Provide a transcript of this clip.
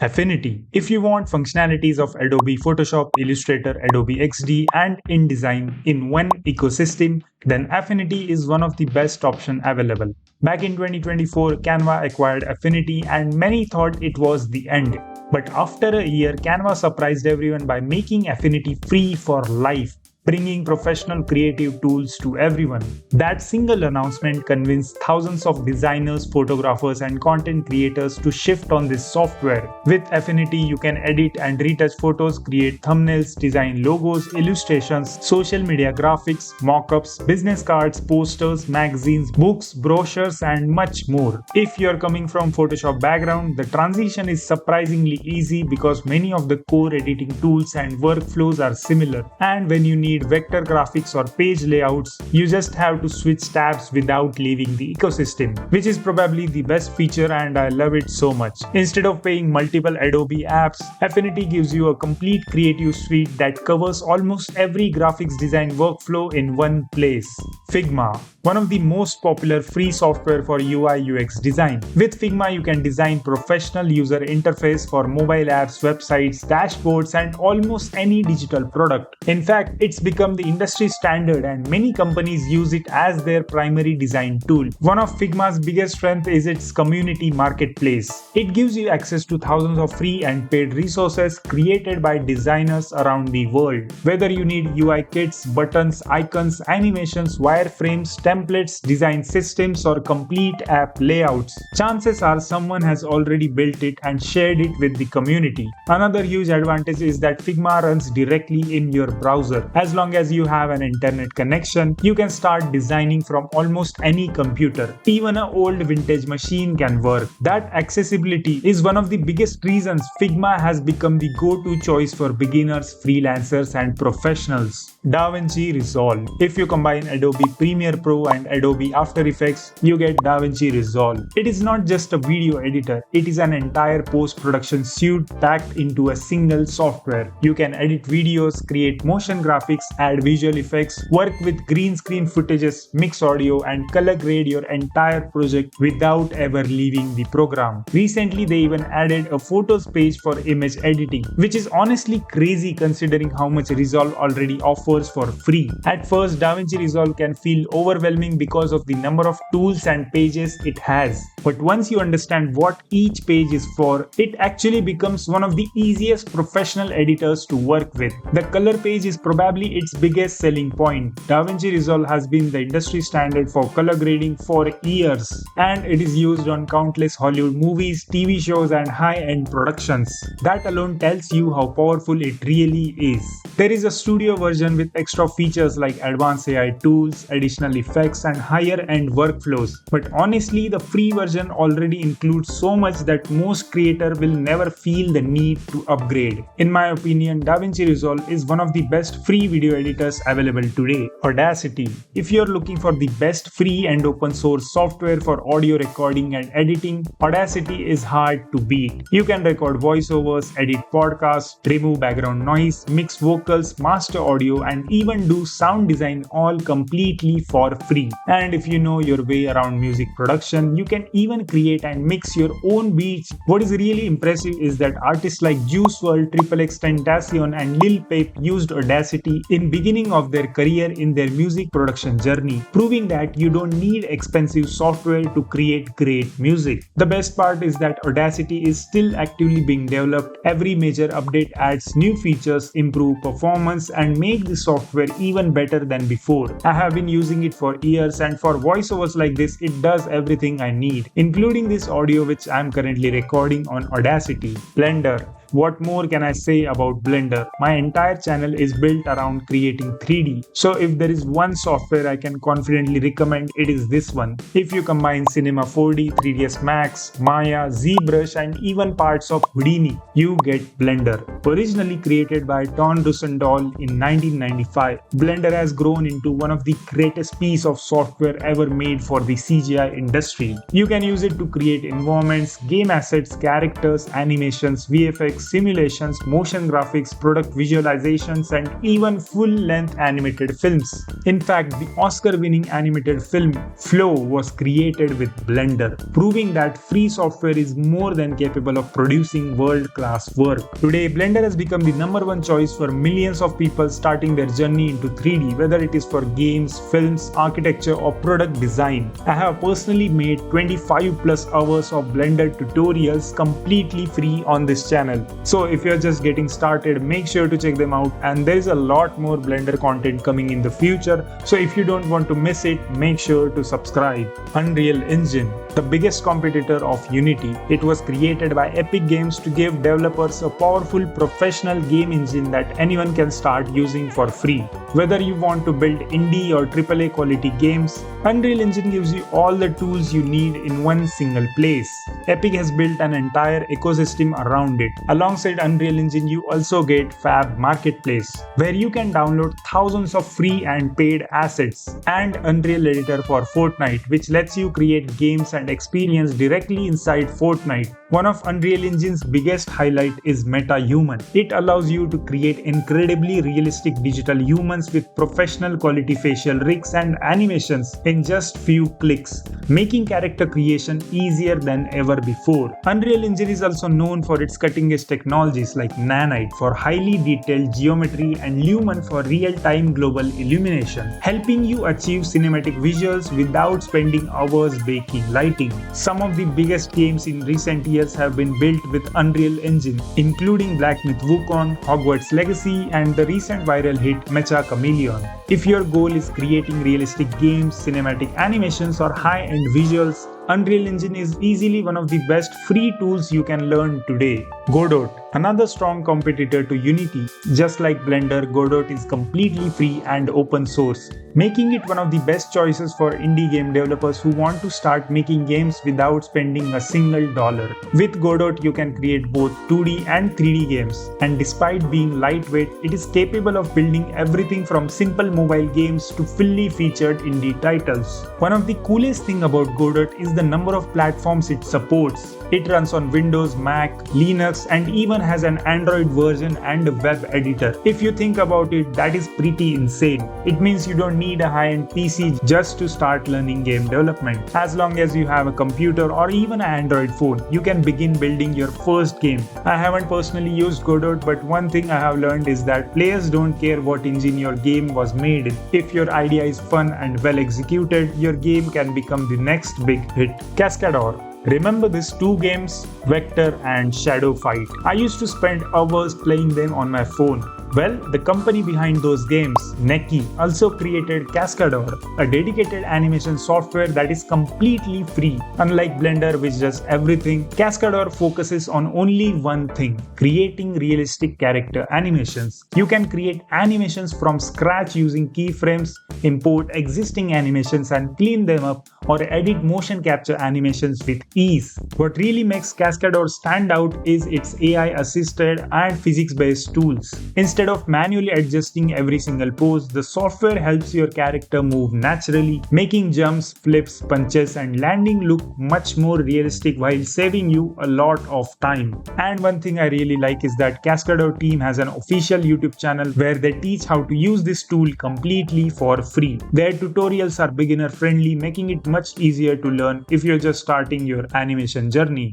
Affinity. If you want functionalities of Adobe Photoshop, Illustrator, Adobe XD, and InDesign in one ecosystem, then Affinity is one of the best options available. Back in 2024, Canva acquired Affinity and many thought it was the end. But after a year, Canva surprised everyone by making Affinity free for life, bringing professional creative tools to everyone. That single announcement convinced thousands of designers, photographers, and content creators to shift on this software. With Affinity, you can edit and retouch photos, create thumbnails, design logos, illustrations, social media graphics, mockups, business cards, posters, magazines, books, brochures, and much more. If you're coming from Photoshop background, the transition is surprisingly easy because many of the core editing tools and workflows are similar. And when you need vector graphics or page layouts, you just have to switch tabs without leaving the ecosystem, which is probably the best feature and I love it so much. Instead of paying multiple Adobe apps, Affinity gives you a complete creative suite that covers almost every graphics design workflow in one place. Figma, one of the most popular free software for UI UX design. With Figma, you can design professional user interface for mobile apps, websites, dashboards, and almost any digital product. In fact, it's become the industry standard and many companies use it as their primary design tool. One of Figma's biggest strengths is its community marketplace. It gives you access to thousands of free and paid resources created by designers around the world. Whether you need UI kits, buttons, icons, animations, wireframes, templates, design systems, or complete app layouts, chances are someone has already built it and shared it with the community. Another huge advantage is that Figma runs directly in your browser. As long as you have an internet connection, you can start designing from almost any computer. Even an old vintage machine can work. That accessibility is one of the biggest reasons Figma has become the go-to choice for beginners, freelancers, and professionals. DaVinci Resolve. If you combine Adobe Premiere Pro and Adobe After Effects, you get DaVinci Resolve. It is not just a video editor, it is an entire post-production suite packed into a single software. You can edit videos, create motion graphics, add visual effects, work with green screen footages, mix audio, and color grade your entire project without ever leaving the program. Recently, they even added a photos page for image editing, which is honestly crazy considering how much Resolve already offers for free. At first, DaVinci Resolve can feel overwhelming because of the number of tools and pages it has. But once you understand what each page is for, it actually becomes one of the easiest professional editors to work with. The color page is probably its biggest selling point. DaVinci Resolve has been the industry standard for color grading for years, and it is used on countless Hollywood movies, TV shows, and high-end productions. That alone tells you how powerful it really is. There is a studio version with extra features like advanced AI tools, additional effects, and higher-end workflows. But honestly, the free version already includes so much that most creators will never feel the need to upgrade. In my opinion, DaVinci Resolve is one of the best free video editors available today. Audacity. If you're looking for the best free and open source software for audio recording and editing, Audacity is hard to beat. You can record voiceovers, edit podcasts, remove background noise, mix vocals, master audio, and even do sound design all completely for free. And if you know your way around music production, you can even create and mix your own beats. What is really impressive is that artists like Juice WRLD, XXXTentacion, and Lil Peep used Audacity in beginning of their career in their music production journey, proving that you don't need expensive software to create great music. The best part is that Audacity is still actively being developed. Every major update adds new features, improve performance, and make the software even better than before. I have been using it for years, and for voiceovers like this, it does everything I need, including this audio which I am currently recording on Audacity. Blender. What more can I say about Blender? My entire channel is built around creating 3D. So if there is one software I can confidently recommend, it is this one. If you combine Cinema 4D, 3ds Max, Maya, ZBrush, and even parts of Houdini, you get Blender. Originally created by Ton Rusendahl in 1995, Blender has grown into one of the greatest pieces of software ever made for the CGI industry. You can use it to create environments, game assets, characters, animations, VFX, simulations, motion graphics, product visualizations, and even full-length animated films. In fact, the Oscar-winning animated film Flow was created with Blender, proving that free software is more than capable of producing world-class work. Today, Blender has become the #1 choice for millions of people starting their journey into 3D, whether it is for games, films, architecture, or product design. I have personally made 25 plus hours of Blender tutorials completely free on this channel. So if you're just getting started, make sure to check them out, and there is a lot more Blender content coming in the future. So if you don't want to miss it, make sure to subscribe. Unreal Engine, the biggest competitor of Unity. It was created by Epic Games to give developers a powerful professional game engine that anyone can start using for free. Whether you want to build indie or AAA quality games, Unreal Engine gives you all the tools you need in one single place. Epic has built an entire ecosystem around it. Alongside Unreal Engine, you also get Fab Marketplace, where you can download thousands of free and paid assets, and Unreal Editor for Fortnite, which lets you create games and experience directly inside Fortnite. One of Unreal Engine's biggest highlight is MetaHuman. It allows you to create incredibly realistic digital humans with professional quality facial rigs and animations in just few clicks, making character creation easier than ever before. Unreal Engine is also known for its cutting-edge technologies like Nanite for highly detailed geometry and Lumen for real-time global illumination, helping you achieve cinematic visuals without spending hours baking lighting. Some of the biggest games in recent years have been built with Unreal Engine, including Black Myth Wukong, Hogwarts Legacy, and the recent viral hit Mecha Chameleon. If your goal is creating realistic games, cinematic animations, or high-end visuals, Unreal Engine is easily one of the best free tools you can learn today. Godot, another strong competitor to Unity. Just like Blender, Godot is completely free and open source, making it one of the best choices for indie game developers who want to start making games without spending a single dollar. With Godot, you can create both 2D and 3D games, and despite being lightweight, it is capable of building everything from simple mobile games to fully featured indie titles. One of the coolest things about Godot is the number of platforms it supports. It runs on Windows, Mac, Linux, and even has an Android version and a web editor. If you think about it, that is pretty insane. It means you don't need a high-end PC just to start learning game development. As long as you have a computer or even an Android phone, you can begin building your first game. I haven't personally used Godot, but one thing I have learned is that players don't care what engine your game was made in. If your idea is fun and well executed, your game can become the next big hit. Cascador. Remember these two games, Vector and Shadow Fight? I used to spend hours playing them on my phone. Well, the company behind those games, Neki, also created Cascador, a dedicated animation software that is completely free. Unlike Blender, which does everything, Cascador focuses on only one thing: creating realistic character animations. You can create animations from scratch using keyframes, import existing animations and clean them up, or edit motion capture animations with ease. What really makes Cascador stand out is its AI-assisted and physics-based tools. Instead of manually adjusting every single pose, the software helps your character move naturally, making jumps, flips, punches, and landing look much more realistic while saving you a lot of time. And one thing I really like is that Cascador team has an official YouTube channel where they teach how to use this tool completely for free. Their tutorials are beginner friendly, making it much easier to learn if you're just starting your animation journey.